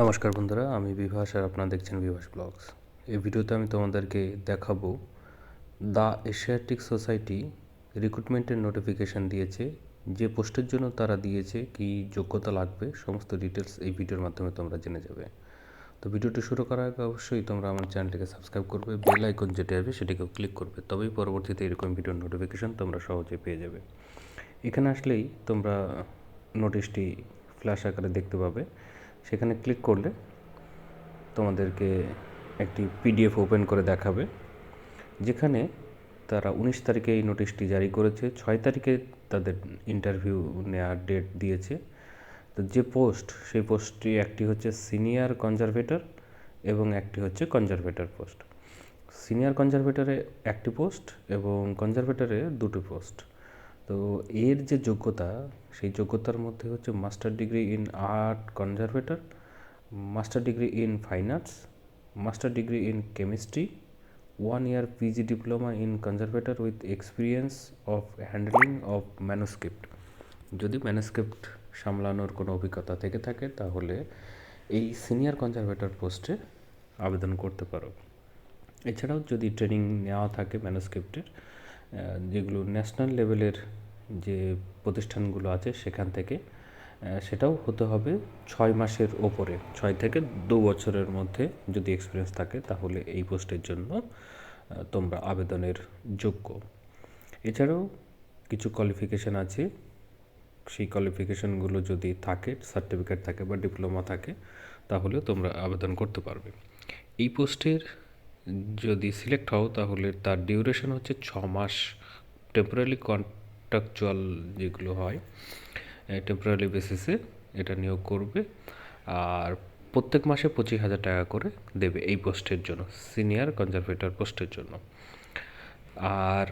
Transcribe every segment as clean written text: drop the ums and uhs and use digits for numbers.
নমস্কার বন্ধুরা, আমি বিভাস আর আপনারা দেখছেন বিভাস ব্লগস। এই ভিডিওতে আমি তোমাদেরকে দেখাবো দ্য এশিয়াটিক সোসাইটি রিক্রুটমেন্টের নোটিফিকেশান দিয়েছে। যে পোস্টের জন্য তারা দিয়েছে, কী যোগ্যতা লাগবে, সমস্ত ডিটেলস এই ভিডিওর মাধ্যমে তোমরা জেনে যাবে। তো ভিডিওটি শুরু করার আগে অবশ্যই তোমরা আমার চ্যানেলটিকে সাবস্ক্রাইব করবে, বেল আইকন যেটা আসবে সেটিকেও ক্লিক করবে, তবেই পরবর্তীতে এরকম ভিডিওর নোটিফিকেশান তোমরা সহজে পেয়ে যাবে। এখানে আসলেই তোমরা নোটিশটি ফ্ল্যাশ আকারে দেখতে পাবে। সেখানে ক্লিক করলে তোমাদেরকে একটি পিডিএফ ওপেন করে দেখাবে, যেখানে তারা 19 তারিখে এই নোটিশটি জারি করেছে। 6 তারিখে তাদের ইন্টারভিউ নেওয়ার ডেট দিয়েছে। তো যে পোস্ট, সেই পোস্টটি একটি হচ্ছে সিনিয়র কনজারভেটর এবং একটি হচ্ছে কনজারভেটর পোস্ট। সিনিয়র কনজারভেটরে একটি পোস্ট এবং কনজারভেটরে দুটো পোস্ট। তো এর যে যোগ্যতা, সেই যোগ্যতার মধ্যে হচ্ছে master degree in art conservator, master degree in fine arts, master degree in chemistry, 1 year PG diploma in conservator with experience of handling of manuscript. যদি ম্যানুস্ক্রিপ্ট সামলানোর কোনো অভিজ্ঞতা থেকে থাকে তাহলে এই সিনিয়র কনজারভেটর পোস্টে আবেদন করতে পারো। এছাড়াও যদি ট্রেনিং নেওয়া থাকে ম্যানুস্ক্রিপ্টের, যেগুলো ন্যাশনাল লেভেলের যে প্রতিষ্ঠানগুলো আছে সেখান থেকে, সেটাও হতে হবে 6 মাসের ওপরে। 6 থেকে 2 বছরের মধ্যে যদি এক্সপিরিয়েন্স থাকে তাহলে এই পোস্টের জন্য তোমরা আবেদনের যোগ্য। এছাড়াও কিছু কোয়ালিফিকেশান আছে, সেই কোয়ালিফিকেশানগুলো যদি থাকে, সার্টিফিকেট থাকে বা ডিপ্লোমা থাকে, তাহলে তোমরা আবেদন করতে পারবে। এই পোস্টের যদি সিলেক্ট হও তাহলে তার ডিউরেশন হচ্ছে 6 মাস। টেম্পোরারি কন্ট্রাকচুয়াল যেগুলো হয়, টেম্পোরারি বেসিসে এটা নিয়োগ করবে। আর প্রত্যেক মাসে 25,000 টাকা করে দেবে এই পোস্টের জন্য, সিনিয়র কনজারভেটর পোস্টের জন্য। আর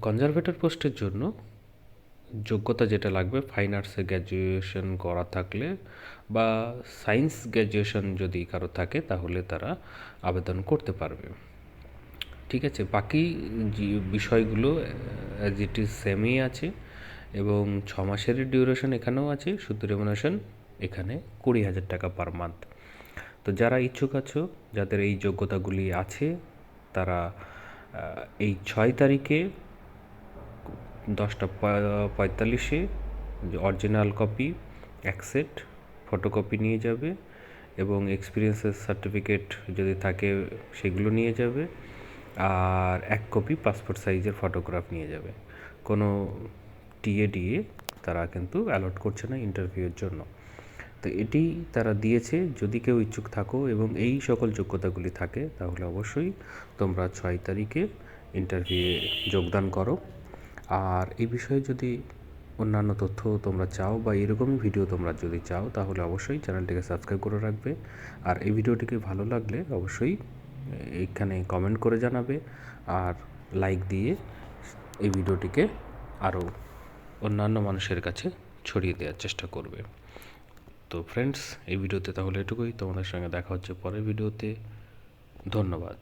কনজারভেটর পোস্টের জন্য যোগ্যতা যেটা লাগবে, ফাইন আর্টসে গ্র্যাজুয়েশন করা থাকলে বা সায়েন্স গ্র্যাজুয়েশন যদি কারো থাকে তাহলে তারা আবেদন করতে পারবে। ঠিক আছে, বাকি যে বিষয়গুলো অ্যাজ ইট ইজ সেমই আছে এবং 6 মাসের ডিউরেশন এখানেও আছে। শুধু রেমুনারেশন এখানে 20,000 টাকা পার মান্থ। তো যারা ইচ্ছুক আছো, যাদের এই যোগ্যতাগুলি আছে, তারা এই 6 তারিখে 10:45 যে অরিজিনাল কপি, এক সেট ফটোকপি নিয়ে যাবে এবং এক্সপিরিয়েন্সের সার্টিফিকেট যদি থাকে সেগুলো নিয়ে যাবে, আর 1 কপি পাসপোর্ট সাইজের ফটোগ্রাফ নিয়ে যাবে। কোনো টিএডিএ তারা কিন্তু অ্যালট করছে না ইন্টারভিউয়ের জন্য। তো এটি তারা দিয়েছে। যদি কেউ ইচ্ছুক থাকো এবং এই সকল যোগ্যতাগুলি থাকে তাহলে অবশ্যই তোমরা 6 তারিখে ইন্টারভিউয়ে যোগদান করো। আর এই বিষয়ে যদি অন্যান্য তথ্য তোমরা চাও বা এরকমই ভিডিও তোমরা যদি চাও তাহলে অবশ্যই চ্যানেলটিকে সাবস্ক্রাইব করে রাখবে। আর এই ভিডিওটিকে ভালো লাগলে অবশ্যই এখানে কমেন্ট করে জানাবে আর লাইক দিয়ে এই ভিডিওটিকে আরও অন্যান্য মানুষের কাছে ছড়িয়ে দেওয়ার চেষ্টা করবে। তো ফ্রেন্ডস, এই ভিডিওতে তাহলে এটুকুই। তোমাদের সঙ্গে দেখা হচ্ছে পরের ভিডিওতে। ধন্যবাদ।